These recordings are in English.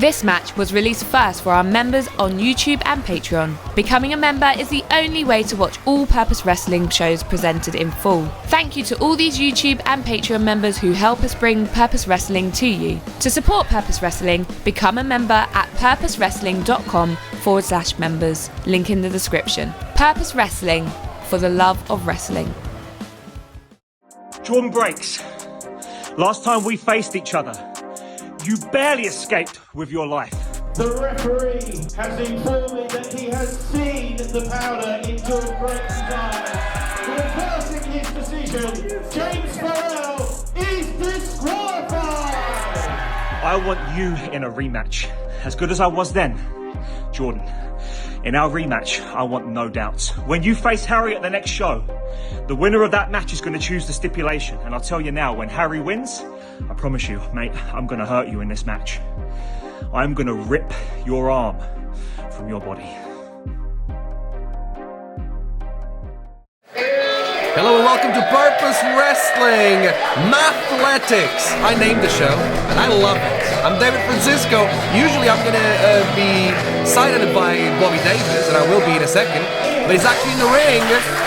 This match was released first for our members on YouTube and Patreon. Becoming a member is the only way to watch all Purpose Wrestling shows presented in full. Thank you to all these YouTube and Patreon members who help us bring Purpose Wrestling to you. To support Purpose Wrestling, become a member at purposewrestling.com/members. Link in the description. Purpose Wrestling, for the love of wrestling. Jordon Breaks. Last time we faced each other, you barely escaped with your life. The referee has informed me that he has seen the powder in Jordon Breaks' eyes. Reversing his decision, James Pharrell is disqualified! I want you in a rematch. As good as I was then, Jordon. In our rematch, I want no doubts. When you face Harry at the next show, the winner of that match is going to choose the stipulation. And I'll tell you now, when Harry wins, I promise you, mate, I'm going to hurt you in this match. I'm going to rip your arm from your body. Hello and welcome to Purpose Wrestling Mathletics. I named the show and I love it. I'm David Francisco. Usually I'm going to be cited by Bobby Davis, and I will be in a second. But he's actually in the ring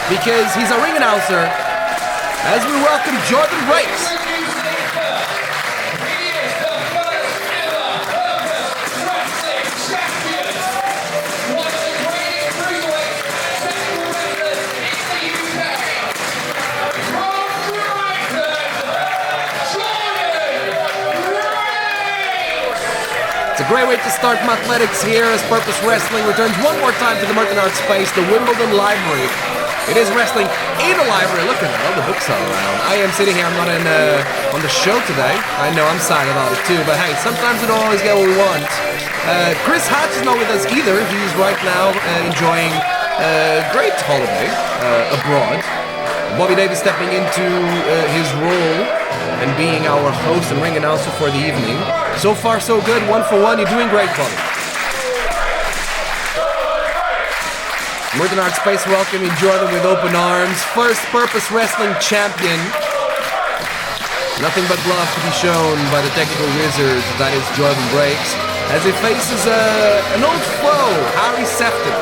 because he's a ring announcer as we welcome Jordon Breaks. It's a great way to start Mathletics here as Purpose Wrestling returns one more time to the Merton Art Space, the Wimbledon Library. It is wrestling in a library. Look at all the books all around. I am sitting here, I'm not on the show today. I know I'm sad about it too, but hey, sometimes we don't always get what we want. Chris Hatch is not with us either. He's right now enjoying a great holiday abroad. Bobby Davis stepping into his role and being our host and ring announcer for the evening. So far, so good. 1 for 1. You're doing great, Bobby. Merton Art Space welcoming Jordon with open arms. First Purpose Wrestling champion. Nothing but love to be shown by the technical wizard that is Jordon Breaks, as he faces an old foe, Harry Sefton.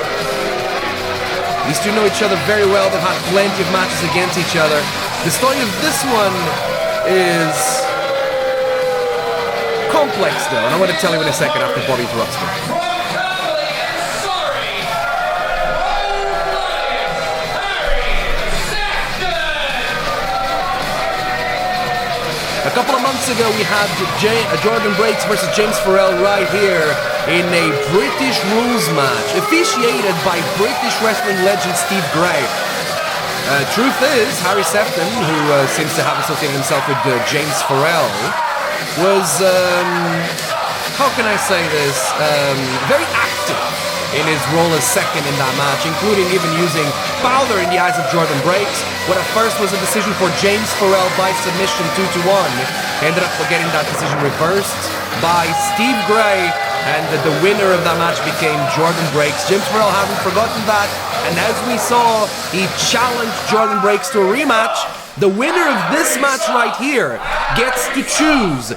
These two know each other very well. They've had plenty of matches against each other. The story of this one is complex though, and I want to tell you in a second after Bobby interrupts me. A couple of months ago we had Jordon Breaks versus James Pharrell right here in a British rules match, officiated by British wrestling legend Steve Gray. Truth is, Harry Sefton, who seems to have associated himself with James Pharrell, was, how can I say this, very active in his role as second in that match, including even using powder in the eyes of Jordon Breaks. What at first was a decision for James Pharrell by submission 2-1, ended up getting that decision reversed by Steve Gray, and the winner of that match became Jordon Breaks. James Pharrell hadn't forgotten that, and as we saw, he challenged Jordon Breaks to a rematch. The winner of this match right here gets to choose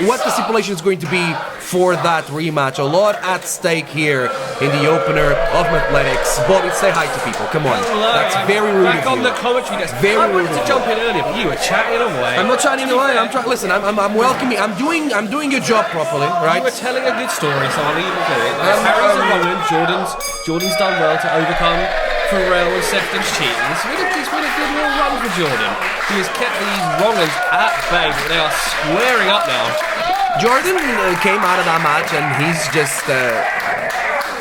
what the stipulation is going to be for that rematch. A lot at stake here in the opener of Mathletics. Bobby, say hi to people. Come on. Hello. That's very rude Back of on you. the commentary desk. Very I rude wanted to of jump you. in earlier, but you were chatting away. I'm not chatting away. Listen, I'm welcoming. I'm doing your job properly, right? You were telling a good story, so I'll leave it to it. Harry's a Roman. Jordan's done well to overcome Pharrell and Sefton's cheating. It's been a good little run for Jordon. He has kept these wrongers at bay, but they are squaring up now. Jordon came out of that match and he's just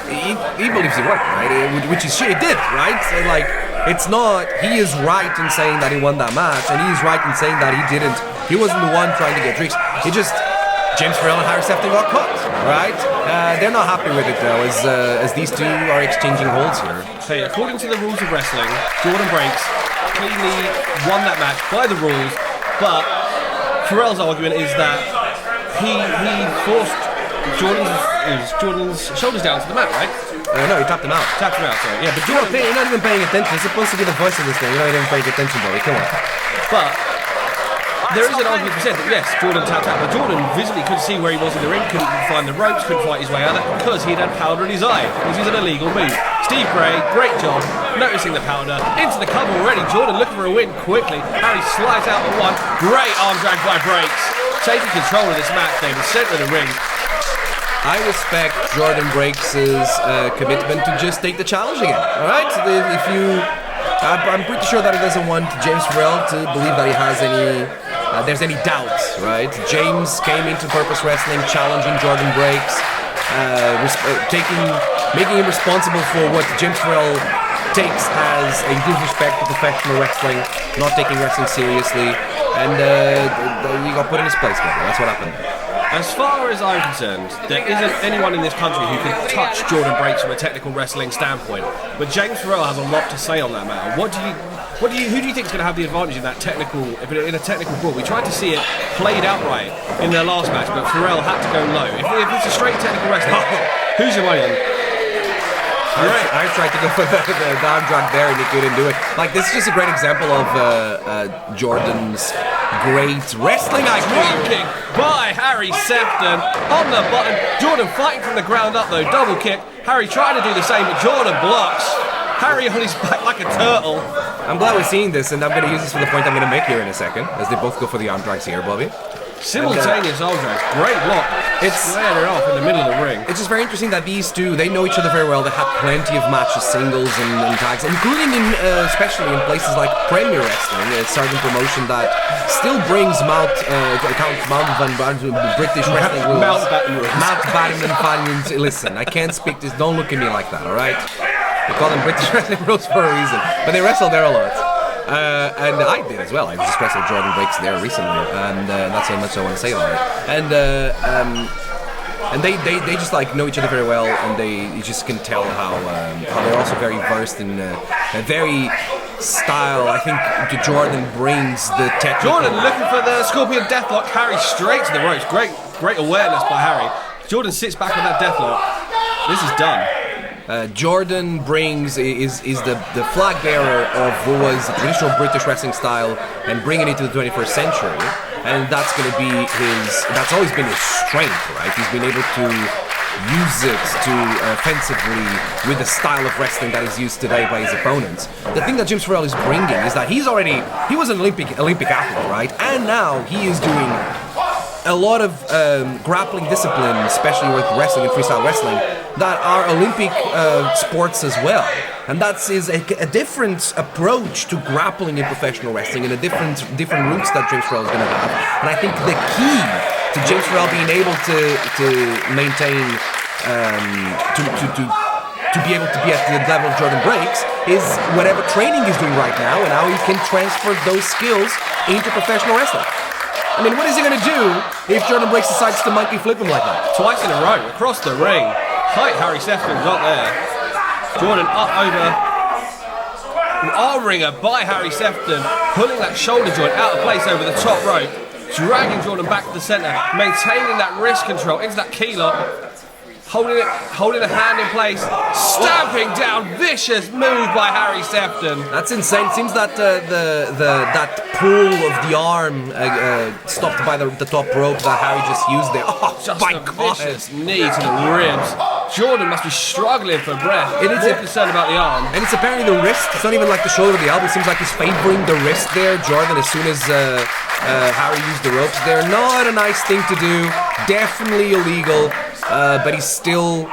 he believes he won, right? Which is shit. He did, right? So, like, it's not. He is right in saying that he won that match, and he's right in saying that he didn't. He wasn't the one trying to get tricks. He just James Pharrell and Harry Sefton got caught, right? They're not happy with it though, as these two are exchanging holds here. So yeah, according to the rules of wrestling, Jordon Breaks cleanly won that match by the rules, but Pharrell's argument is that he forced Jordan's shoulders down to the mat, right? No, he tapped him out. Tapped him out, sorry. Yeah, but You're not even paying attention. You're supposed to be the voice of this thing. You're not even paying attention, Bobby. Come on. But there is an argument to be said that yes, Jordon tapped out, but Jordon visibly couldn't see where he was in the ring, couldn't find the ropes, couldn't fight his way out of it because he had powder in his eye, which is an illegal move. Steve Gray, great job, noticing the powder, into the cover already. Jordon looking for a win quickly. Harry slides out at one. Great arm drag by Breaks. Taking control of this match, they were centre of the ring. I respect Jordon Breaks' commitment to just take the challenge again. All right, I'm pretty sure that he doesn't want James Pharrell to believe that he has there's any doubts, right? James came into Purpose Wrestling challenging Jordon Breaks, making him responsible for what James Pharrell takes as a disrespect to professional wrestling, not taking wrestling seriously, and he got put in his place, man. That's what happened. As far as I'm concerned, there isn't anyone in this country who can touch Jordon Breaks from a technical wrestling standpoint. But James Pharrell has a lot to say on that matter. Who do you think is going to have the advantage in a technical brawl? We tried to see it played outright in their last match, but Pharrell had to go low. If it's a straight technical wrestling, who's your money on? I tried to go for the arm drag there and he couldn't do it. Like, this is just a great example of Jordan's great wrestling IQ. Drop kick by Harry Sefton on the button. Jordon fighting from the ground up though, double kick. Harry trying to do the same, but Jordon blocks. Harry on his back like a turtle. I'm glad we're seeing this, and I'm going to use this for the point I'm going to make here in a second, as they both go for the arm drags here, Bobby. Simultaneous arm drags, great block. It's later off in the middle of the ring. It's just very interesting that these two, they know each other very well. They have plenty of matches, singles and tags, including especially in places like Premier Wrestling, a certain promotion that still brings British wrestling rules. Mountbatten. Listen, I can't speak this. Don't look at me like that, all right? They call them British wrestling rules for a reason, but they wrestle there a lot. And I did as well. I just wrestled Jordon Breaks there recently, and that's how much I want to say about it. And they just like know each other very well, and you just can tell how they're also very versed in a very style. I think Jordon brings the technical. Jordon looking for the Scorpion Deathlock. Harry straight to the ropes. Great awareness by Harry. Jordon sits back on that Deathlock. This is done. Jordon brings is the flag bearer of what was the traditional British wrestling style and bringing it to the 21st century, and that's going to be that's always been his strength, right? He's been able to use it to offensively with the style of wrestling that is used today by his opponents. The thing that James Pharrell is bringing is that he was an Olympic athlete, right? And now he is doing a lot of grappling discipline, especially with wrestling and freestyle wrestling, that are Olympic sports as well. And that is a different approach to grappling in professional wrestling and a different routes that James Pharrell is going to have. And I think the key to James Pharrell being able to maintain, to be able to be at the level of Jordon Breaks is whatever training he's doing right now and how he can transfer those skills into professional wrestling. I mean, what is he going to do if Jordon Breaks decides to monkey flip him like that? Twice in a row, across the ring. Tight Harry Sefton got there. Jordon up over. An R-ringer by Harry Sefton, pulling that shoulder joint out of place over the top rope, dragging Jordon back to the centre, maintaining that wrist control into that key lock. Holding a hand in place, stamping down, vicious move by Harry Sefton. That's insane. It seems that that pull of the arm stopped by the top rope that Harry just used there. Oh, just my a God. vicious knee to the ribs. Jordon must be struggling for breath. More concerned about the arm. And it's apparently the wrist. It's not even like the shoulder or the elbow. It seems like he's favoring the wrist there, Jordon, as soon as Harry used the ropes there. Not a nice thing to do. Definitely illegal. But he still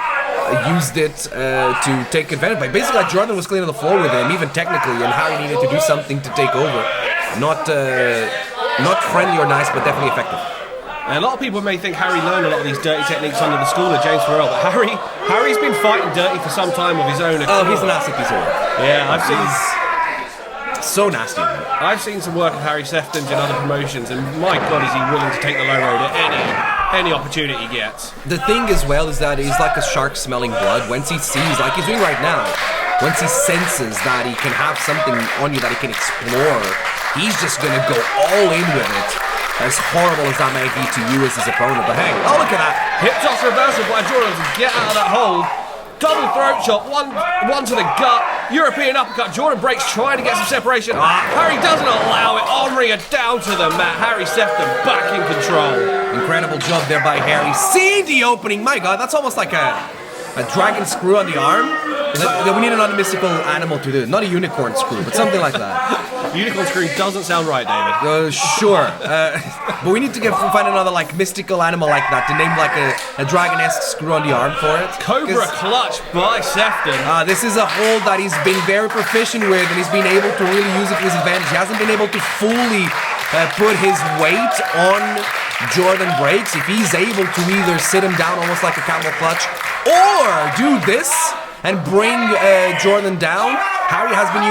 used it to take advantage. But basically, like, Jordon was clean on the floor with him, even technically, and Harry needed to do something to take over. Not friendly or nice, but definitely effective. And a lot of people may think Harry learned a lot of these dirty techniques under the school of James Pharrell, but Harry's been fighting dirty for some time of his own. Oh, he's a nasty piece of work. Yeah, I've seen. So nasty, man. I've seen some work of Harry Sefton's in other promotions, and my God, is he willing to take the low road at any opportunity he gets. The thing as well is that he's like a shark smelling blood. Once he sees, like he's doing right now, once he senses that he can have something on you that he can explore, he's just gonna go all in with it. As horrible as that may be to you as his opponent, but hey, oh look at that. Hip toss reversal by Jordon to get out of that hold. double throat chop, one to the gut, European uppercut. Jordon Breaks trying to get some separation. Harry doesn't allow it. Armringer down to the mat. Harry Sefton back in control. Incredible job there by Harry. See the opening. My God, that's almost like a dragon screw on the arm. We need another mystical animal to do it. Not a unicorn screw, but something like that. Unicorn screw doesn't sound right, David. Sure. But we need to find another like mystical animal like that to name like a dragon-esque screw on the arm for it. Cobra clutch by Sefton. This is a hold that he's been very proficient with, and he's been able to really use it to his advantage. He hasn't been able to fully put his weight on Jordon Breaks. If he's able to either sit him down almost like a camel clutch or do this and bring Jordon down. Harry has been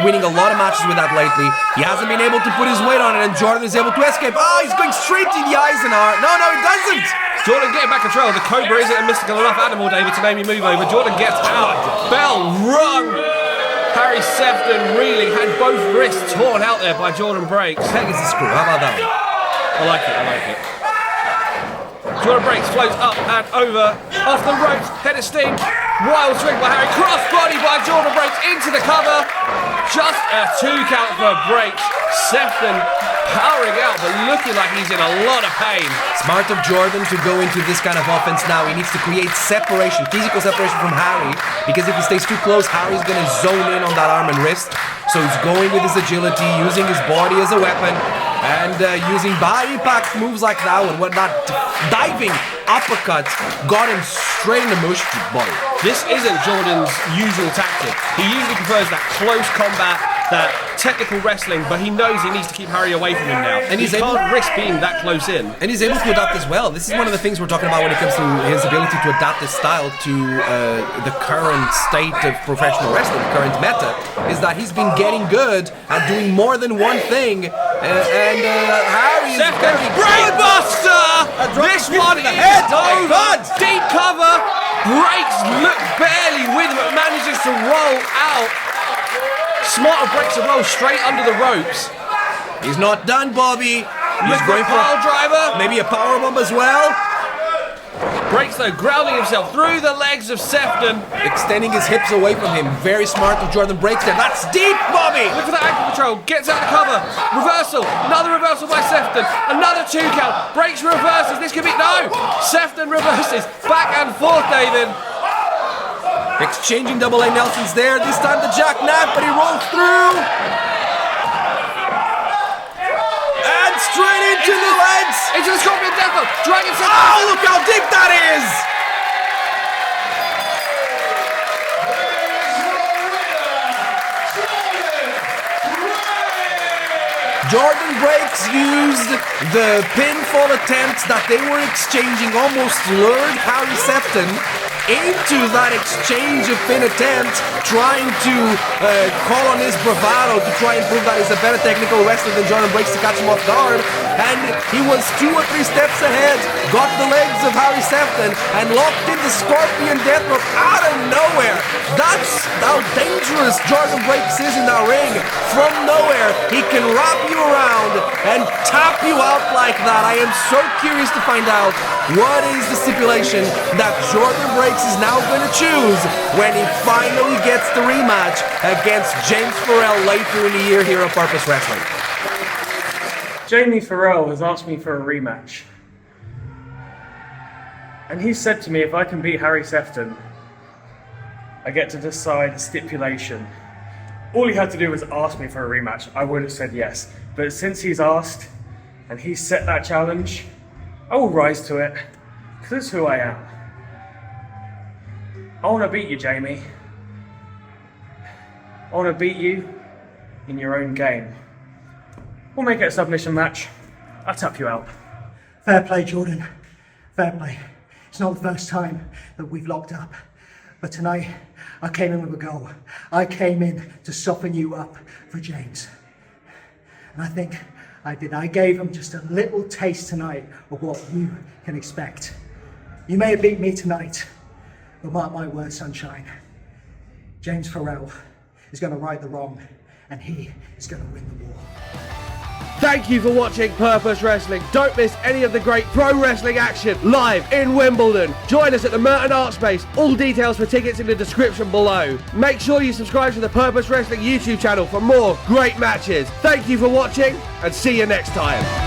winning a lot of matches with that lately. He hasn't been able to put his weight on it, and Jordon is able to escape. Oh, he's going straight to the Eisenhower. No, he doesn't. Jordon getting back control. The Cobra isn't a mystical enough animal, David, to name you move over. Jordon gets out. Bell rung. Harry Sefton reeling, had both wrists torn out there by Jordon Breaks. Heck is the screw. How about that one? I like it. Jordon Breaks floats up and over, off the ropes, head of steam, wild swing by Harry, cross body by Jordon Breaks into the cover, just a 2 count for Breaks. Sefton powering out, but looking like he's in a lot of pain. Smart of Jordon to go into this kind of offense now. He needs to create separation, physical separation from Harry, because if he stays too close, Harry's going to zone in on that arm and wrist. So he's going with his agility, using his body as a weapon, and using body impact moves like that one, whatnot. Diving uppercut got him straight in the mush body. This isn't Jordan's usual tactic. He usually prefers that close combat, that technical wrestling, but he knows he needs to keep Harry away from him now. And he can't risk being that close in. And he's able to adapt as well. This is one of the things we're talking about when it comes to his ability to adapt his style to the current state of professional wrestling, the current meta, is that he's been getting good at doing more than one thing. Harry is very Brainbuster! This one is over. Deep cover. Breaks look barely with him, but manages to roll out. Smart Breaks to roll straight under the ropes. He's not done, Bobby. He's going for a pile driver. Maybe a powerbomb as well. Breaks though, grounding himself through the legs of Sefton. Extending his hips away from him. Very smart of Jordon Breaks there. That's deep, Bobby! Look for that ankle control. Gets out the cover. Reversal. Another reversal by Sefton. Another 2 count. Breaks reverses. This could be... No! Sefton reverses. Back and forth, David. Exchanging double A Nelsons there. This time the jackknife, but he rolls through. And straight into the legs. Into the Scorpion Deathlock. Dragon Sefton. Oh, look how deep that is. Jordon Breaks used the pinfall attempts that they were exchanging, almost lured Harry Sefton into that exchange of pin attempts, trying to call on his bravado to try and prove that he's a better technical wrestler than Jordon Breaks to catch him off guard. And he was 2 or 3 steps ahead, got the legs of Harry Sefton, and locked in the Scorpion Deathlock out of nowhere. That's how dangerous Jordon Breaks is in that ring. From nowhere, he can wrap you around and tap you out like that. I am so curious to find out what is the stipulation that Jordon Breaks is now going to choose when he finally gets the rematch against James Pharrell later in the year here at Purpose Wrestling. James Pharrell has asked me for a rematch. And he said to me, if I can beat Harry Sefton, I get to decide a stipulation. All he had to do was ask me for a rematch. I would have said yes. But since he's asked, and he's set that challenge, I will rise to it, because it's who I am. I want to beat you, Jamie. I want to beat you in your own game. We'll make it a submission match. I'll tap you out. Fair play, Jordan. Fair play. It's not the first time that we've locked up. But tonight, I came in with a goal. I came in to soften you up for James. And I think I did. I gave him just a little taste tonight of what you can expect. You may have beat me tonight, but mark my words, sunshine. James Pharrell is going to right the wrong, and he is going to win the war. Thank you for watching Purpose Wrestling. Don't miss any of the great pro wrestling action live in Wimbledon. Join us at the Merton Art Space. All details for tickets in the description below. Make sure you subscribe to the Purpose Wrestling YouTube channel for more great matches. Thank you for watching and see you next time.